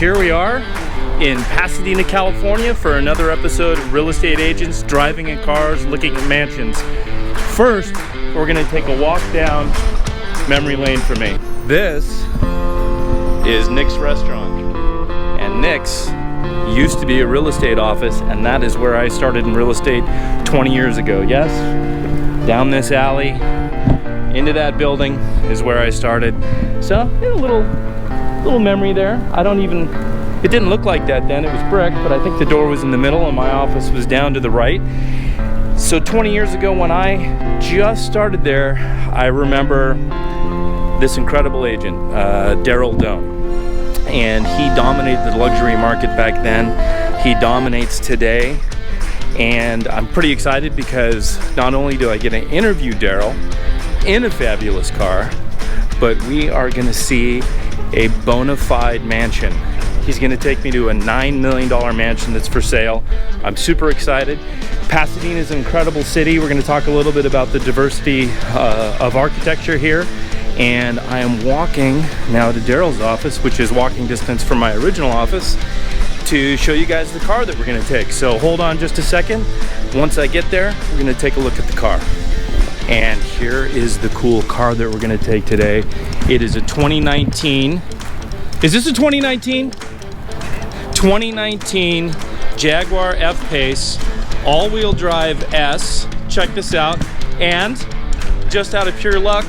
here we are in Pasadena, California for another episode of Real Estate Agents Driving in Cars, Looking at Mansions. First, we're gonna take a walk down memory lane for me. This is Nick's restaurant, and Nick's used to be a real estate office, and that is where I started in real estate 20 years ago. Yes, down this alley, into that building is where I started. So, yeah, a little memory there. It didn't look like that then, it was brick, but I think the door was in the middle and my office was down to the right. So 20 years ago when I just started there, I remember this incredible agent, Darrell Done. And he dominated the luxury market back then. He dominates today. And I'm pretty excited because not only do I get to interview Darrell in a fabulous car, but we are gonna see a bona fide mansion. He's gonna take me to a $9 million mansion that's for sale. I'm super excited. Pasadena is an incredible city. We're gonna talk a little bit about the diversity of architecture here. And I am walking now to Darrell's office, which is walking distance from my original office, to show you guys the car that we're gonna take. So hold on just a second. Once I get there, we're gonna take a look at the car. And here is the cool car that we're gonna take today. It is a 2019, is this a 2019? 2019 Jaguar F-Pace, all-wheel drive S. Check this out. And just out of pure luck,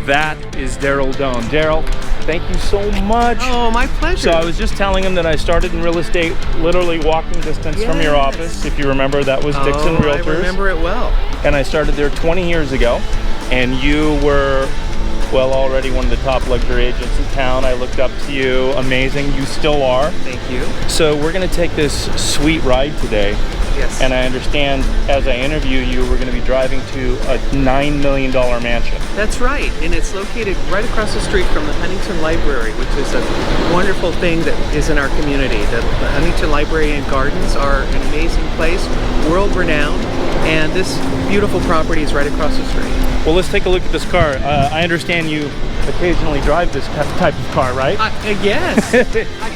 that is Darrell Done. Darrell, thank you so much. Oh, my pleasure. So I was just telling him that I started in real estate, literally walking distance from your office. If you remember, that was Dixon Realtors. I remember it well. And I started there 20 years ago. And you were, well, already one of the top luxury agents in town. I looked up to you. Amazing. You still are. Thank you. So we're going to take this sweet ride today. Yes. And I understand as I interview you, we're going to be driving to a $9 million mansion. That's right. And it's located right across the street from the Huntington Library, which is a wonderful thing that is in our community. The Huntington Library and Gardens are an amazing place, world-renowned, and this beautiful property is right across the street. Well, let's take a look at this car. I understand you occasionally drive this type of car, right? Yes, I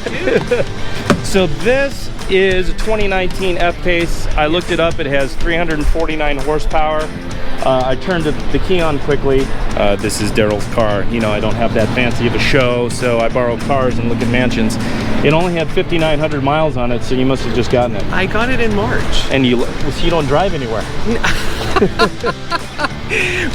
do. So this is a 2019 F-Pace. I looked it up. It has 349 horsepower. I turned the key on quickly. This is Darrell's car. You know, I don't have that fancy of a show, so I borrow cars and look at mansions. It only had 5,900 miles on it, so you must have just gotten it. I got it in March. And you don't drive anywhere.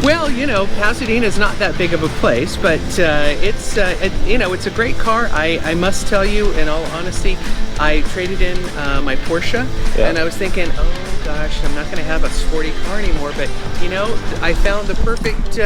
Well, you know, Pasadena is not that big of a place, but it's a great car. I must tell you, in all honesty, I traded in my Porsche, and I was thinking, oh gosh, I'm not going to have a sporty car anymore. But you know, I found the perfect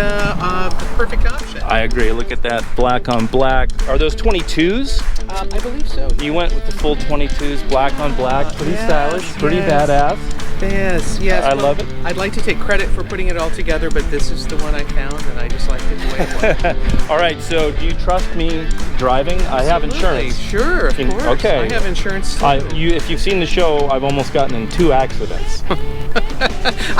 option. I agree. Look at that, black on black. Are those 22s? I believe so. You went with the full 22s, black on black, pretty stylish, pretty badass. Yes. I love it. I'd like to take credit for putting it all together, but this is the one I found, and I just liked it the way it was. All right, so do you trust me driving? I have insurance. Sure, of course. Okay. I have insurance too. If you've seen the show, I've almost gotten in 2 accidents.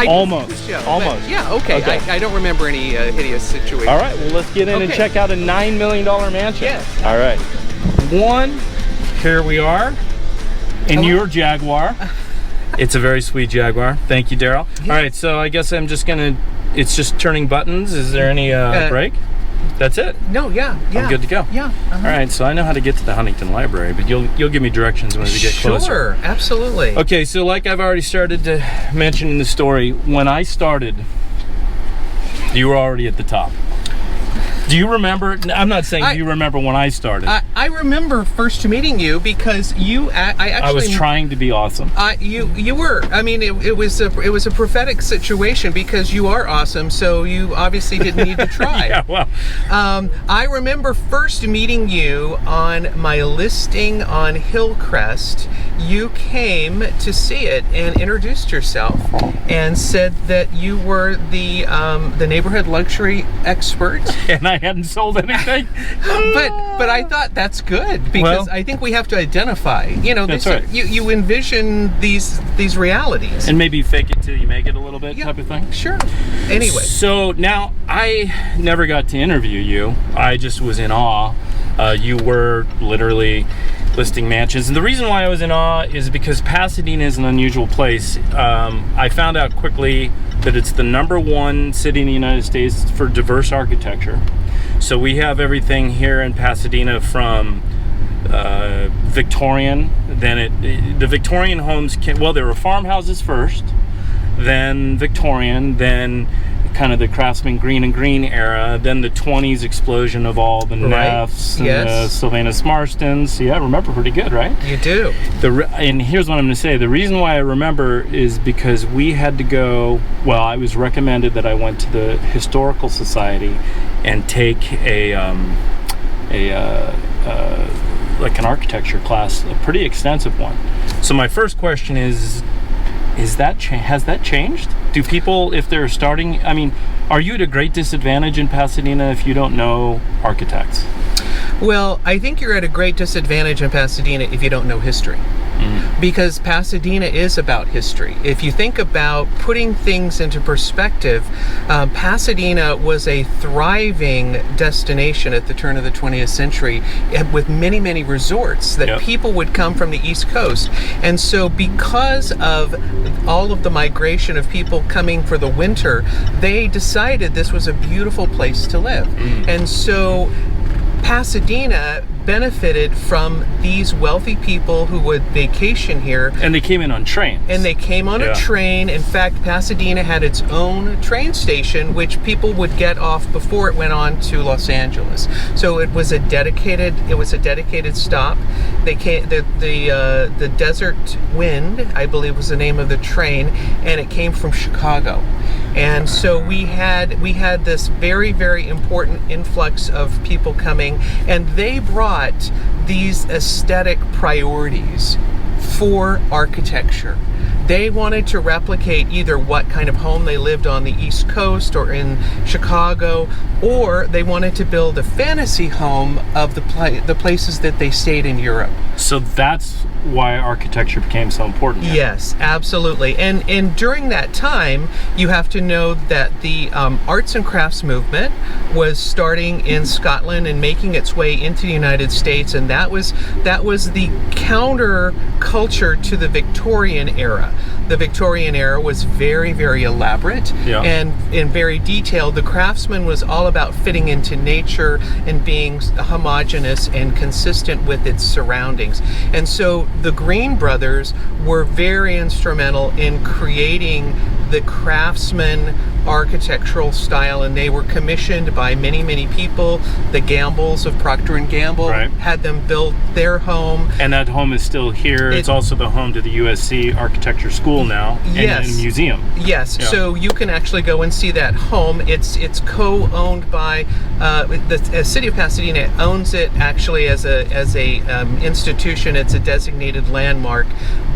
Almost. Yeah, okay. I don't remember any hideous situation. All right, well, let's get in and check out a $9 million mansion. Yes. All right. Here we are in your Jaguar. It's a very sweet Jaguar. Thank you, Darrell. All right, so I guess it's just turning buttons. Is there any brake? That's it? No, yeah. I'm good to go. Yeah. All right, so I know how to get to the Huntington Library, but you'll give me directions when we get closer. Sure, absolutely. Okay, so like I've already started to mention in the story, when I started, you were already at the top. Do you remember? I'm not saying do you remember when I started. I remember first meeting you because I was trying to be awesome. You were. I mean, it was a prophetic situation because you are awesome. So you obviously didn't need to try. Yeah, well. I remember first meeting you on my listing on Hillcrest. You came to see it and introduced yourself and said that you were the neighborhood luxury expert. And I hadn't sold anything. but I thought that's good because I think we have to identify. You know, that's right. You envision these realities and maybe fake it till you make it a little bit, type of thing. Sure. Anyway, so now I never got to interview you. I just was in awe. You were literally listing mansions. And the reason why I was in awe is because Pasadena is an unusual place. I found out quickly that it's the #1 city in the United States for diverse architecture. So we have everything here in Pasadena from Victorian, the Victorian homes there were farmhouses first, then Victorian, then kind of the Craftsman green and green era, then the 20s explosion of all the Neffs and the Sylvanus Marstons. Yeah, I remember pretty good, right? You do. And here's what I'm going to say. The reason why I remember is because we had to go, I was recommended that I went to the Historical Society and take like an architecture class, a pretty extensive one. So my first question is has that changed? Do people, if they're starting, are you at a great disadvantage in Pasadena if you don't know architects? Well, I think you're at a great disadvantage in Pasadena if you don't know history. Because Pasadena is about history. If you think about putting things into perspective, Pasadena was a thriving destination at the turn of the 20th century with many, many resorts that people would come from the East Coast. And so because of all of the migration of people coming for the winter, they decided this was a beautiful place to live. And so Pasadena benefited from these wealthy people who would vacation here. And they came in on trains. And they came on a train. In fact, Pasadena had its own train station, which people would get off before it went on to Los Angeles. So it was a dedicated stop. They came, the Desert Wind, I believe was the name of the train, and it came from Chicago. And so we had this very, very important influx of people coming, and they brought these aesthetic priorities for architecture. They wanted to replicate either what kind of home they lived on the East Coast or in Chicago, or they wanted to build a fantasy home of the places that they stayed in Europe. So that's why architecture became so important here. Yes, absolutely. And during that time, you have to know that the arts and crafts movement was starting in Scotland and making its way into the United States, and that was the counter culture to the Victorian era. The Victorian era was very, very elaborate and very detailed. The craftsman was all about fitting into nature and being homogeneous and consistent with its surroundings. And so the Green brothers were very instrumental in creating the craftsman architectural style, and they were commissioned by many, many people. The Gambles of Procter & Gamble had them build their home. And that home is still here. It's also the home to the USC Architecture School now, and museum. Yes, so you can actually go and see that home. It's co-owned by the city of Pasadena owns it actually as a institution. It's a designated landmark,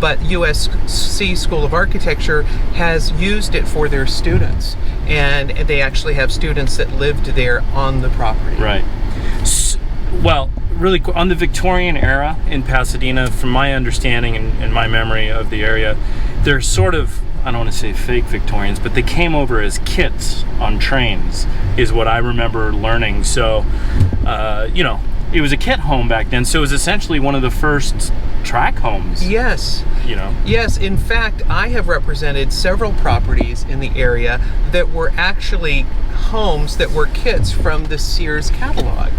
but USC School of Architecture has used it for their students, and they actually have students that lived there on the property. Right. Well, really on the Victorian era in Pasadena, from my understanding and my memory of the area, they're sort of, I don't want to say fake Victorians, but they came over as kits on trains, is what I remember learning. So, it was a kit home back then, so it was essentially one of the first track homes. Yes. Yes, in fact, I have represented several properties in the area that were actually homes that were kits from the Sears catalog.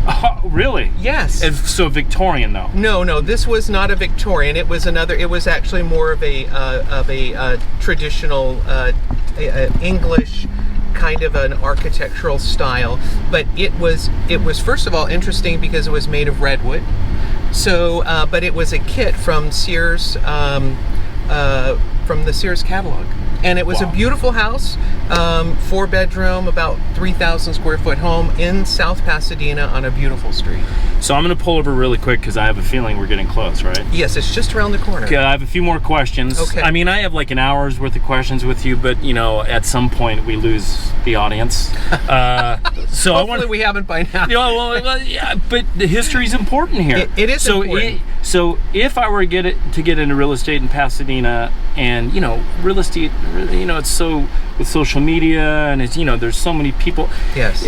Oh, really? Yes. So Victorian though? No, this was not a Victorian. It was actually more of a traditional English kind of an architectural style, but it was first of all interesting because it was made of redwood. So, but it was a kit from Sears, from the Sears catalog, and it was a beautiful house, 4-bedroom, about 3,000 square foot home in South Pasadena on a beautiful street. So I'm going to pull over really quick because I have a feeling we're getting close, right? Yes, it's just around the corner. Okay, I have a few more questions. Okay. I have like an hour's worth of questions with you, but at some point we lose the audience. So hopefully we haven't by now. But the history is important here. It is important. So if I were to get into real estate in Pasadena, and real estate, it's so with social media, and it's there's so many people. Yes.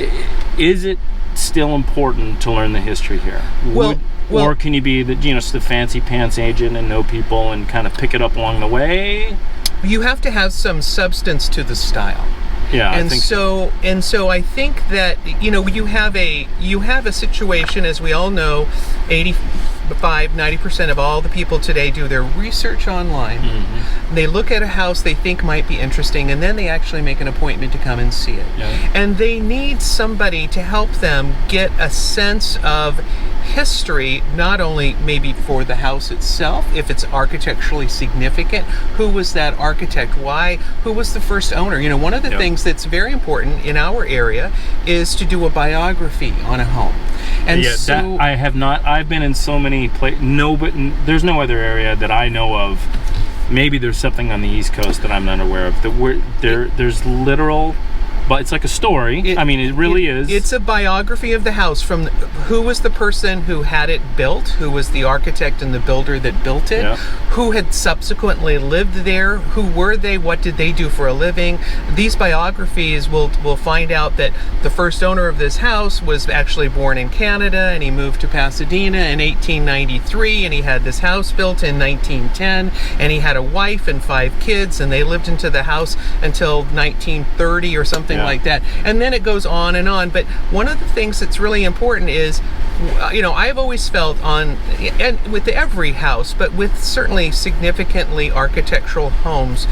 Is it still important to learn the history here? Well, Well, or can you be just the fancy pants agent and know people and kind of pick it up along the way? you have to have some substance to the style. Yeah, And I think so. so I think that you have a situation, as we all know, 85-90% of all the people today do their research online. Mm-hmm. They look at a house they think might be interesting, and then they actually make an appointment to come and see it. Yeah. And they need somebody to help them get a sense of history, not only maybe for the house itself, if it's architecturally significant, who was that architect, who was the first owner. One of the things that's very important in our area is to do a biography on a home. And so I have not. I've been in so many places. But there's no other area that I know of. Maybe there's something on the East Coast that I'm not aware of. There's literal. But it's like a story. It really is. It's a biography of the house, from who was the person who had it built, who was the architect and the builder that built it, who had subsequently lived there, who were they, what did they do for a living. These biographies will find out that the first owner of this house was actually born in Canada, and he moved to Pasadena in 1893, and he had this house built in 1910, and he had a wife and 5 kids, and they lived into the house until 1930 or something like that. And then it goes on and on. But one of the things that's really important is, I've always felt and with every house, but with certainly significantly architectural homes,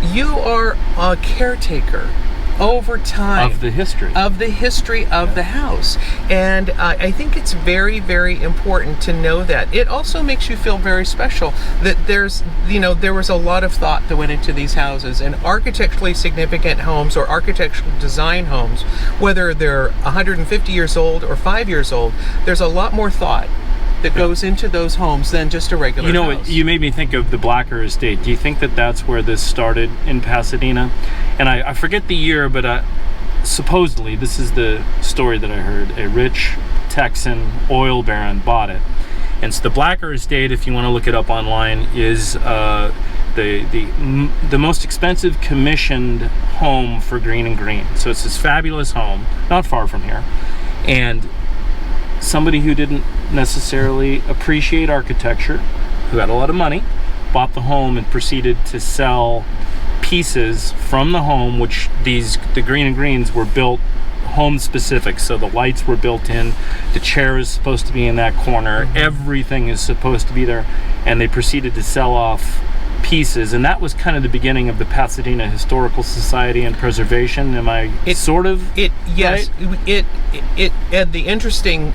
you are a caretaker over time of the history of the house. And I think it's very, very important to know that. It also makes you feel very special that there was a lot of thought that went into these houses, and architecturally significant homes or architectural design homes, whether they're 150 years old or 5 years old, there's a lot more thought that goes into those homes than just a regular house. You made me think of the Blacker estate. Do you think that that's where this started in Pasadena? And I forget the year, but supposedly, this is the story that I heard, a rich Texan oil baron bought it. And so the Blacker estate, if you want to look it up online, is the most expensive commissioned home for Green and Green. So it's this fabulous home, not far from here. And somebody who didn't necessarily appreciate architecture, who had a lot of money, bought the home and proceeded to sell pieces from the home, which the Green and Greens were built home specific. So the lights were built in, the chair is supposed to be in that corner, everything is supposed to be there, and they proceeded to sell off pieces. And that was kind of the beginning of the Pasadena Historical Society and Preservation. Am I yes, right? And the interesting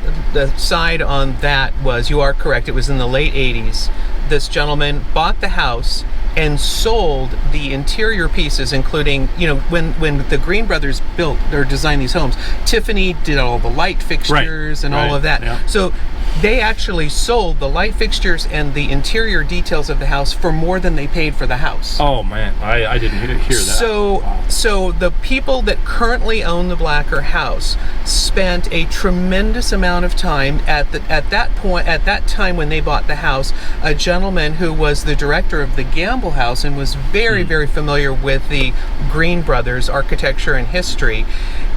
side on that was, you are correct, it was in the late 80s. This gentleman bought the house and sold the interior pieces, including, when the Green brothers built or designed these homes, Tiffany did all the light fixtures and all of that. Yeah. So they actually sold the light fixtures and the interior details of the house for more than they paid for the house. Oh man, I didn't hear that. So the people that currently own the Blacker house spent a tremendous amount of time at that time when they bought the house. A gentleman who was the director of the Gamble House and was very, very familiar with the Green brothers' architecture and history.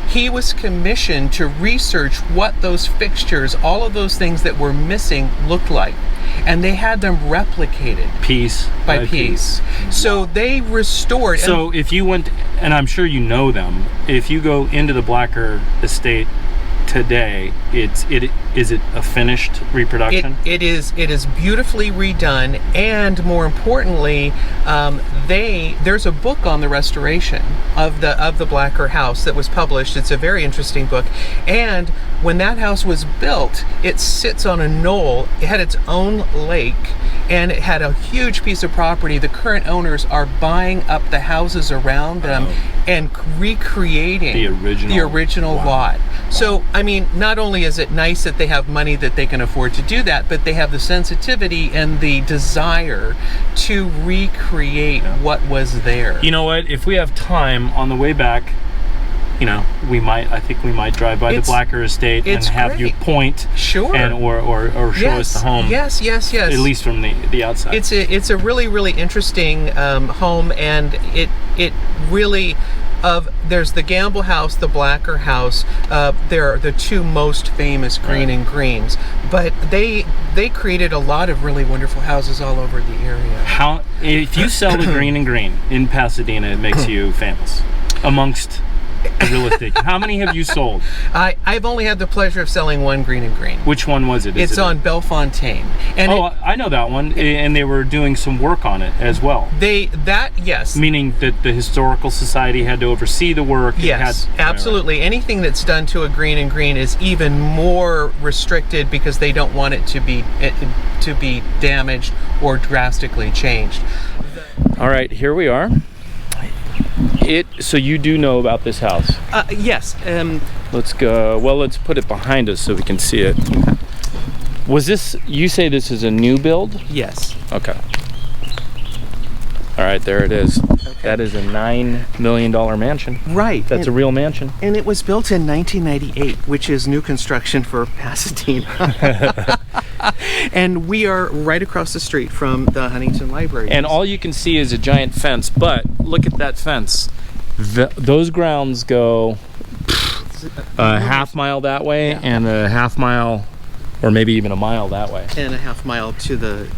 He was commissioned to research what those fixtures, all of those things that were missing, looked like. And they had them replicated piece by piece. So they restored. So if you went, and I'm sure you know them, if you go into the Blacker estate today, is it a finished reproduction? It is beautifully redone, and more importantly, there's a book on the restoration of the Blacker house that was published. It's a very interesting book. And when that house was built, it sits on a knoll. It had its own lake, and it had a huge piece of property. The current owners are buying up the houses around them and recreating the original lot. So, not only is it nice that they have money that they can afford to do that, but they have the sensitivity and the desire to recreate what was there. You know what? If we have time on the way back, I think we might drive by the Blacker estate and have you point, and or show us the home. Yes. At least from the outside. It's a really, really interesting home, and it really there's the Gamble House, the Blacker House. They're the two most famous green and greens, but they created a lot of really wonderful houses all over the area. How, if you sell the green and green in Pasadena, it makes you famous amongst the real estate. How many have you sold? I've only had the pleasure of selling one green and green. Which one was it? It's on Bellefontaine. And I know that one, and they were doing some work on it as well. Yes. Meaning that the Historical Society had to oversee the work. Yes, absolutely. Anything that's done to a green and green is even more restricted because they don't want it to be damaged or drastically changed. All right, here we are. So you do know about this house? Yes. Let's go. Well, let's put it behind us so we can see it. Was this? You say this is a new build? Yes. Okay. All right, there it is. Okay. That is a $9 million mansion. Right. That's a real mansion. And it was built in 1998, which is new construction for Pasadena. And we are right across the street from the Huntington Library. And all you can see is a giant fence, but look at that fence. Those grounds go a half mile that way, yeah, and a half mile, or maybe even a mile that way, and a half mile to the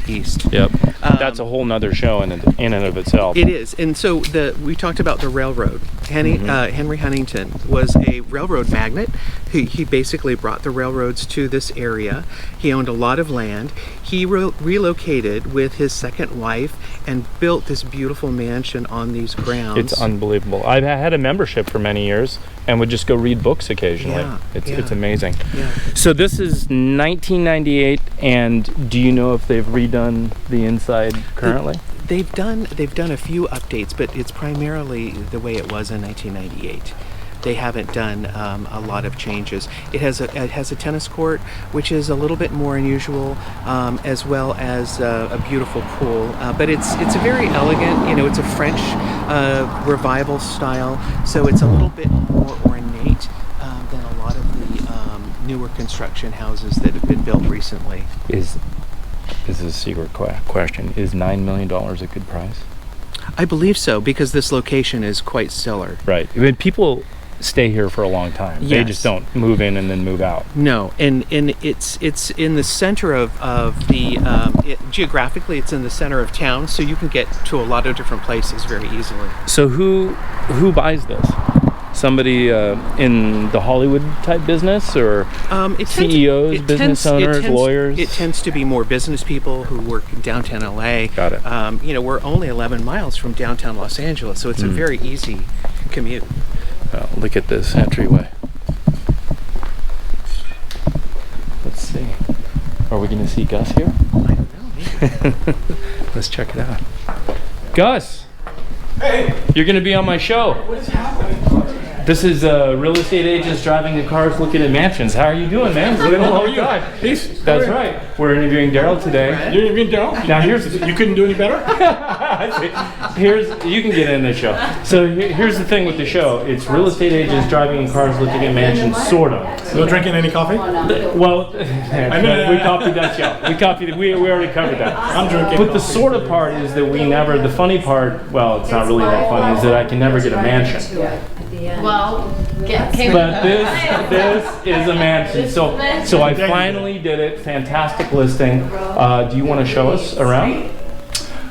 east. Yep. That's a whole nother show in and of itself. It is. And so we talked about the railroad. Henry Huntington was a railroad magnate. He basically brought the railroads to this area. He owned a lot of land. He relocated with his second wife and built this beautiful mansion on these grounds. It's unbelievable. I've had a membership for many years and would just go read books occasionally. Yeah, it's amazing. Yeah. So this is 1998, and do you know if they've redone the inside currently? They've done a few updates, but it's primarily the way it was in 1998. They haven't done a lot of changes. It has a tennis court, which is a little bit more unusual, as well as a beautiful pool. But it's a very elegant. It's a French revival style, so it's a little bit more ornate than a lot of the newer construction houses that have been built recently. This is a secret question. Is $9 million a good price? I believe so, because this location is quite stellar. Right. I mean, people stay here for a long time. Yes. They just don't move in and then move out. No, and it's in the center of the geographically it's in the center of town, so you can get to a lot of different places very easily. So who buys this? Somebody in the Hollywood type business, or CEOs, business owners, lawyers? It tends to be more business people who work in downtown LA. Got it. We're only 11 miles from downtown Los Angeles, so it's a very easy commute. Oh, look at this entryway. Let's see. Are we going to see Gus here? I don't know. Maybe. Let's check it out. Gus! Hey! You're going to be on my show. What is happening? This is real estate agents driving the cars looking at mansions. How are you doing, man? It's been a long time. Peace. That's right. We're interviewing Darrell today. You're interviewing Darrell? Now You couldn't do any better? You can get in the show. So here's the thing with the show. It's real estate agents driving in cars looking at mansions, sorta. No drinking any coffee? Well, we copied that show. We already covered that. I'm drinking. But the sorta part is that the funny part, well, it's not really that funny, is that I can never get a mansion. Well, But this is a mansion. So I finally did it. Fantastic listing. Do you want to show us around?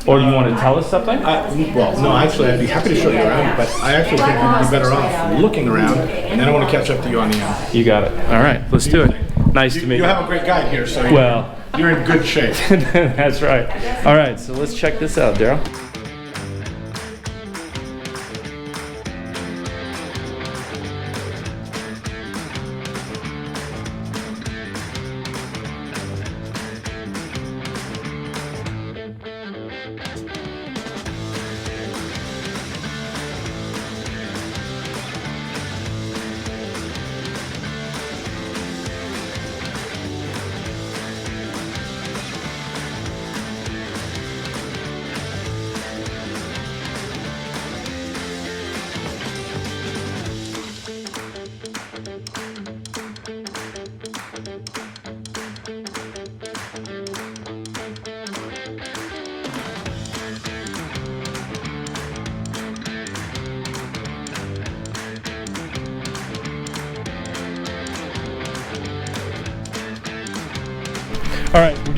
Or do you want to tell us something? No, actually, I'd be happy to show you around, but I actually think we'd be better off looking around, and then I want to catch up to you on the end. You got it. All right, let's do it. Nice to meet you. You have a great guide here, so you're in good shape. That's right. All right, so let's check this out, Darrell.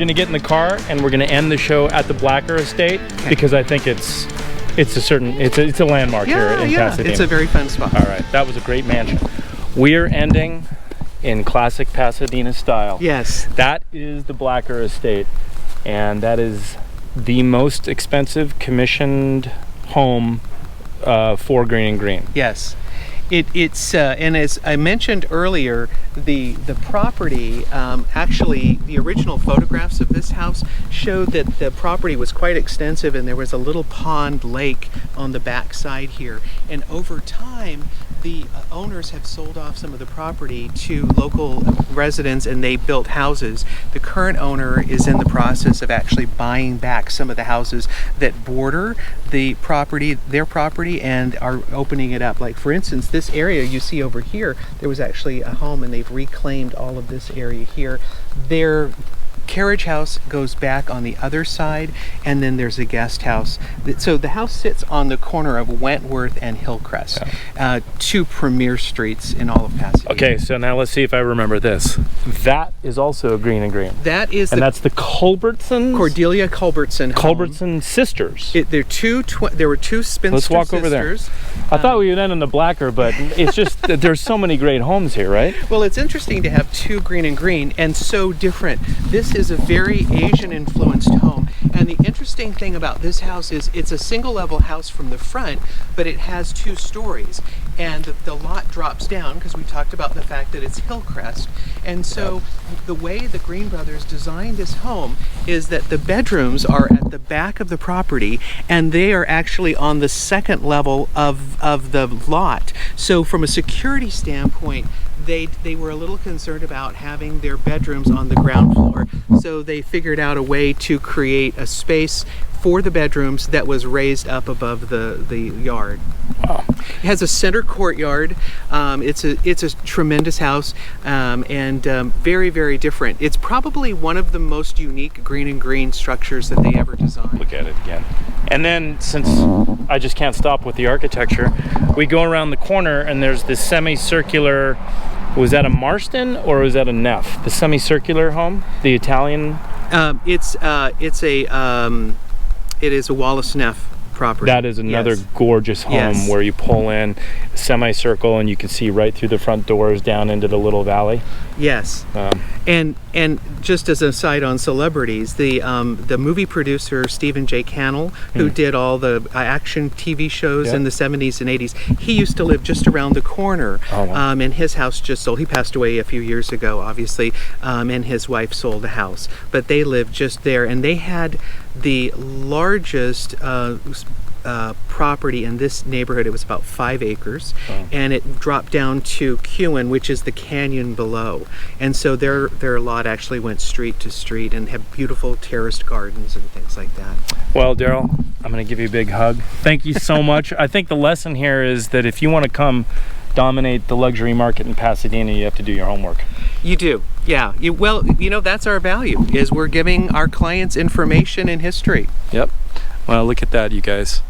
gonna get in the car and we're gonna end the show at the Blacker Estate because I think it's a landmark here in Pasadena. It's a very fun spot. All right, that was a great mansion. We are ending in classic Pasadena style. Yes. That is the Blacker Estate, and that is the most expensive commissioned home for Green and Green. Yes. It's and as I mentioned earlier, the property, actually the original photographs of this house showed that the property was quite extensive and there was a little pond lake on the back side here, and over time the owners have sold off some of the property to local residents and they built houses. The current owner is in the process of actually buying back some of the houses that border the property, their property, and are opening it up. Like for instance, this area you see over here, there was actually a home and they've reclaimed all of this area here. Their carriage house goes back on the other side, and then there's a guest house. So the house sits on the corner of Wentworth and Hillcrest, two premier streets in all of Pasadena. Okay, so now let's see if I remember this. That is also a Green and Green. That is, and that's the Culbertsons? Cordelia Culbertson home. Culbertson sisters. There were two spinster Let's walk sisters. over there. I thought we would end in the Blacker, but it's just that there's so many great homes here, right? Well, it's interesting to have two Green and Green and so different. This is a very Asian influenced home, and the interesting thing about this house is it's a single level house from the front, but it has 2 stories, and the lot drops down because we talked about the fact that it's Hillcrest. And so the way the Green brothers designed this home is that the bedrooms are at the back of the property and they are actually on the second level of the lot. So from a security standpoint, they were a little concerned about having their bedrooms on the ground floor. So they figured out a way to create a space for the bedrooms that was raised up above the yard. Wow. It has a center courtyard. It's a tremendous house, and very, very different. It's probably one of the most unique Green and Green structures that they ever designed. Look at it again. And then, since I just can't stop with the architecture, we go around the corner and there's this semicircular, was that a Marston or was that a Neff? The semicircular home, the Italian? It is a Wallace Neff property. That is another gorgeous home where you pull in a semicircle and you can see right through the front doors down into the little valley. Yes. And just as an aside on celebrities, the movie producer Stephen J. Cannell, who did all the action TV shows in the 70s and 80s, he used to live just around the corner. Oh, wow. And his house just sold. He passed away a few years ago, obviously, and his wife sold the house. But they lived just there, and they had the largest property in this neighborhood. It was about 5 acres, and it dropped down to Kewen, which is the canyon below. And so their lot actually went street to street and had beautiful terraced gardens and things like that. Well, Darrell, I'm going to give you a big hug. Thank you so much. I think the lesson here is that if you want to come dominate the luxury market in Pasadena, you have to do your homework. You do, yeah. Well, that's our value, is we're giving our clients information and history. Yep. Well, look at that, you guys.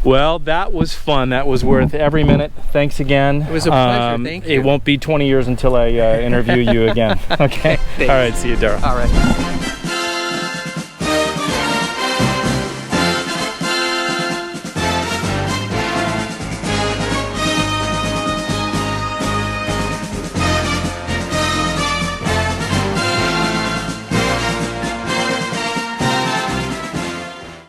Well, that was fun. That was worth every minute. Thanks again. It was a pleasure. Thank you. It won't be 20 years until I interview you again. Okay? All right, see you, Darrell. All right.